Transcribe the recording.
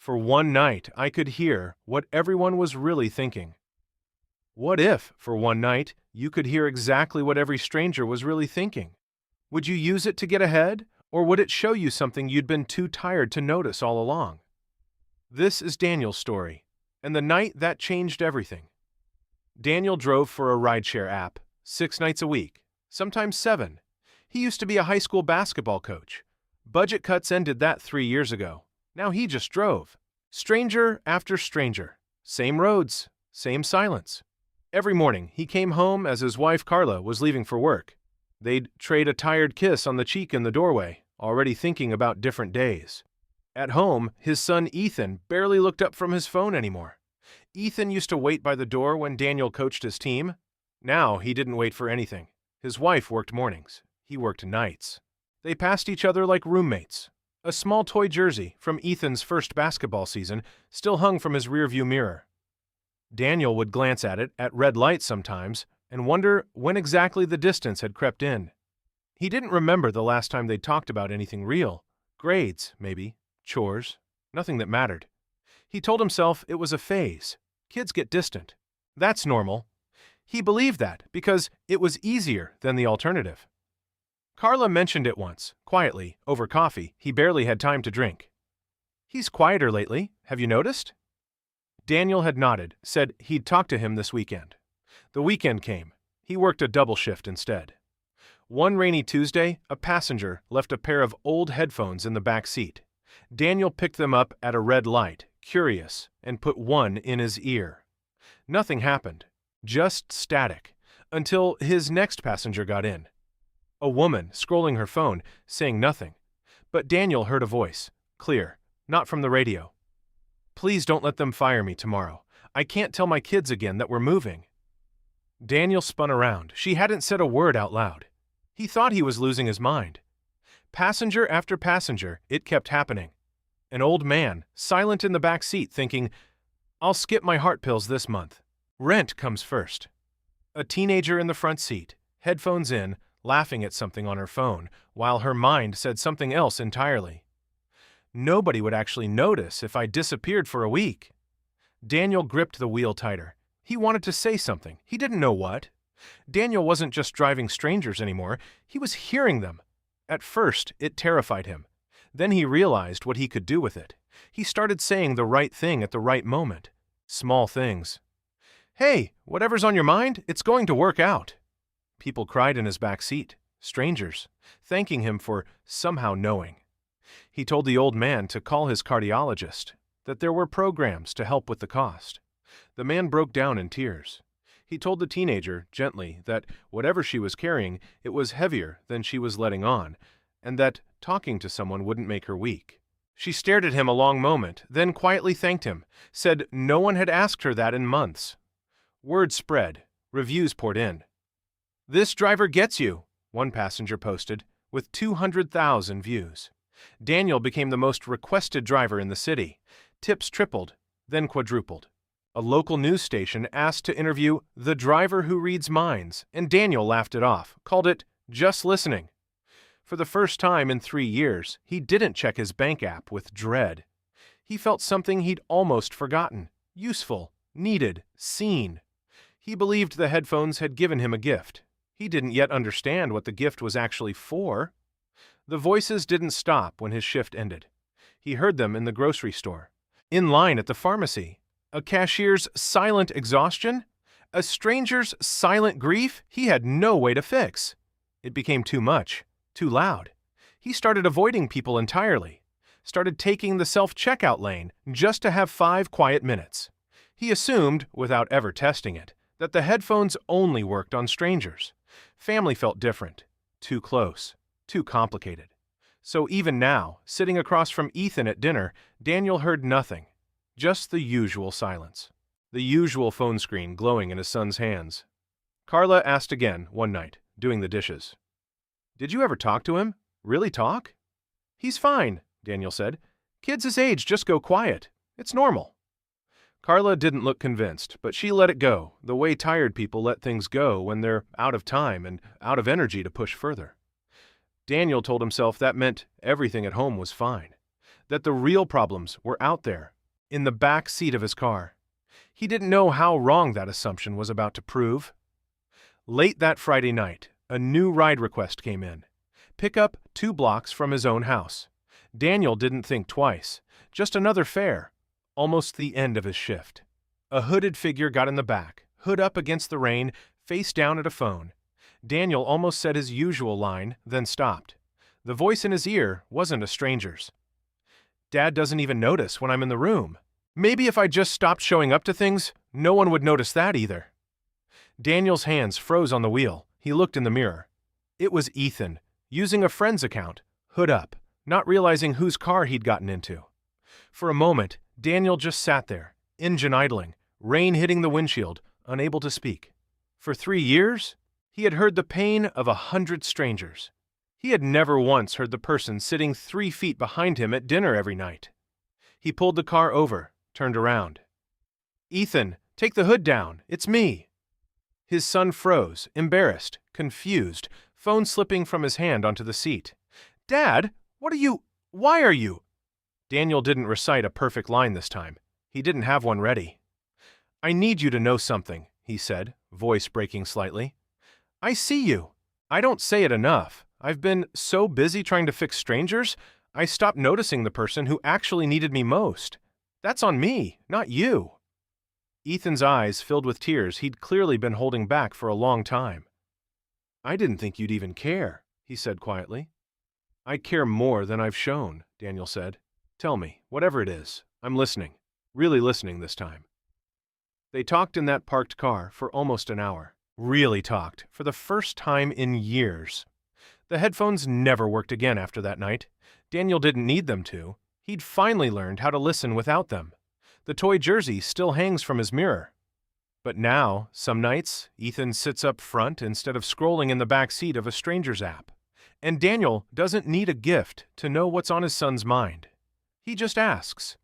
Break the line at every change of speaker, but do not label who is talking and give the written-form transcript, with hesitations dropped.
For one night, I could hear what everyone was really thinking. What if, for one night, you could hear exactly what every stranger was really thinking? Would you use it to get ahead, or would it show you something you'd been too tired to notice all along? This is Daniel's story, and the night that changed everything. Daniel drove for a rideshare app, 6 nights a week, sometimes 7. He used to be a high school basketball coach. Budget cuts ended that 3 years ago. Now he just drove. Stranger after stranger. Same roads, same silence. Every morning, he came home as his wife Carla was leaving for work. They'd trade a tired kiss on the cheek in the doorway, already thinking about different days. At home, his son Ethan barely looked up from his phone anymore. Ethan used to wait by the door when Daniel coached his team. Now he didn't wait for anything. His wife worked mornings. He worked nights. They passed each other like roommates. A small toy jersey from Ethan's first basketball season still hung from his rearview mirror. Daniel would glance at it at red lights sometimes and wonder when exactly the distance had crept in. He didn't remember the last time they'd talked about anything real. Grades, maybe. Chores. Nothing that mattered. He told himself it was a phase. Kids get distant. That's normal. He believed that because it was easier than the alternative. Carla mentioned it once, quietly, over coffee he barely had time to drink. "He's quieter lately, have you noticed?" Daniel had nodded, said he'd talk to him this weekend. The weekend came. He worked a double shift instead. One rainy Tuesday, a passenger left a pair of old headphones in the back seat. Daniel picked them up at a red light, curious, and put one in his ear. Nothing happened, just static, until his next passenger got in. A woman scrolling her phone, saying nothing. But Daniel heard a voice, clear, not from the radio. "Please don't let them fire me tomorrow. I can't tell my kids again that we're moving." Daniel spun around. She hadn't said a word out loud. He thought he was losing his mind. Passenger after passenger, it kept happening. An old man, silent in the back seat, thinking, "I'll skip my heart pills this month. Rent comes first." A teenager in the front seat, headphones in, laughing at something on her phone, while her mind said something else entirely. "Nobody would actually notice if I disappeared for a week." Daniel gripped the wheel tighter. He wanted to say something. He didn't know what. Daniel wasn't just driving strangers anymore. He was hearing them. At first, it terrified him. Then he realized what he could do with it. He started saying the right thing at the right moment. Small things. "Hey, whatever's on your mind, it's going to work out." People cried in his back seat. Strangers, thanking him for somehow knowing. He told the old man to call his cardiologist, that there were programs to help with the cost. The man broke down in tears. He told the teenager, gently, that whatever she was carrying, it was heavier than she was letting on, and that talking to someone wouldn't make her weak. She stared at him a long moment, then quietly thanked him, said no one had asked her that in months. Word spread. Reviews poured in. "This driver gets you," one passenger posted, with 200,000 views. Daniel became the most requested driver in the city. Tips tripled, then quadrupled. A local news station asked to interview the driver who reads minds, and Daniel laughed it off, called it just listening. For the first time in 3 years, he didn't check his bank app with dread. He felt something he'd almost forgotten, useful, needed, seen. He believed the headphones had given him a gift. He didn't yet understand what the gift was actually for. The voices didn't stop when his shift ended. He heard them in the grocery store, in line at the pharmacy. A cashier's silent exhaustion? A stranger's silent grief he had no way to fix. It became too much, too loud. He started avoiding people entirely, started taking the self-checkout lane just to have 5 quiet minutes. He assumed, without ever testing it, that the headphones only worked on strangers. Family felt different, too close, too complicated. So even now, sitting across from Ethan at dinner, Daniel heard nothing. Just the usual silence. The usual phone screen glowing in his son's hands. Carla asked again one night, doing the dishes. "Did you ever talk to him? Really talk?" "He's fine," Daniel said. "Kids his age just go quiet. It's normal." Carla didn't look convinced, but she let it go, the way tired people let things go when they're out of time and out of energy to push further. Daniel told himself that meant everything at home was fine, that the real problems were out there, in the back seat of his car. He didn't know how wrong that assumption was about to prove. Late that Friday night, a new ride request came in. Pick up 2 blocks from his own house. Daniel didn't think twice. Just another fare. Almost the end of his shift. A hooded figure got in the back, hood up against the rain, face down at a phone. Daniel almost said his usual line, then stopped. The voice in his ear wasn't a stranger's. Dad doesn't even notice when I'm in the room. Maybe if I just stopped showing up to things, no one would notice that either. Daniel's hands froze on the wheel. He looked in the mirror. It was Ethan, using a friend's account, hood up, not realizing whose car he'd gotten into. For a moment, Daniel just sat there, engine idling, rain hitting the windshield, unable to speak. For 3 years, he had heard the pain of 100 strangers. He had never once heard the person sitting 3 feet behind him at dinner every night. He pulled the car over, turned around. "Ethan, take the hood down. It's me." His son froze, embarrassed, confused, phone slipping from his hand onto the seat. "Dad, why are you?" Daniel didn't recite a perfect line this time. He didn't have one ready. "I need you to know something," he said, voice breaking slightly. "I see you. I don't say it enough. I've been so busy trying to fix strangers, I stopped noticing the person who actually needed me most. That's on me, not you." Ethan's eyes filled with tears he'd clearly been holding back for a long time. "I didn't think you'd even care," he said quietly. "I care more than I've shown," Daniel said. "Tell me, whatever it is. I'm listening. Really listening this time." They talked in that parked car for almost an hour. Really talked, for the first time in years. The headphones never worked again after that night. Daniel didn't need them to. He'd finally learned how to listen without them. The toy jersey still hangs from his mirror. But now, some nights, Ethan sits up front instead of scrolling in the back seat of a stranger's app. And Daniel doesn't need a gift to know what's on his son's mind. He just asks,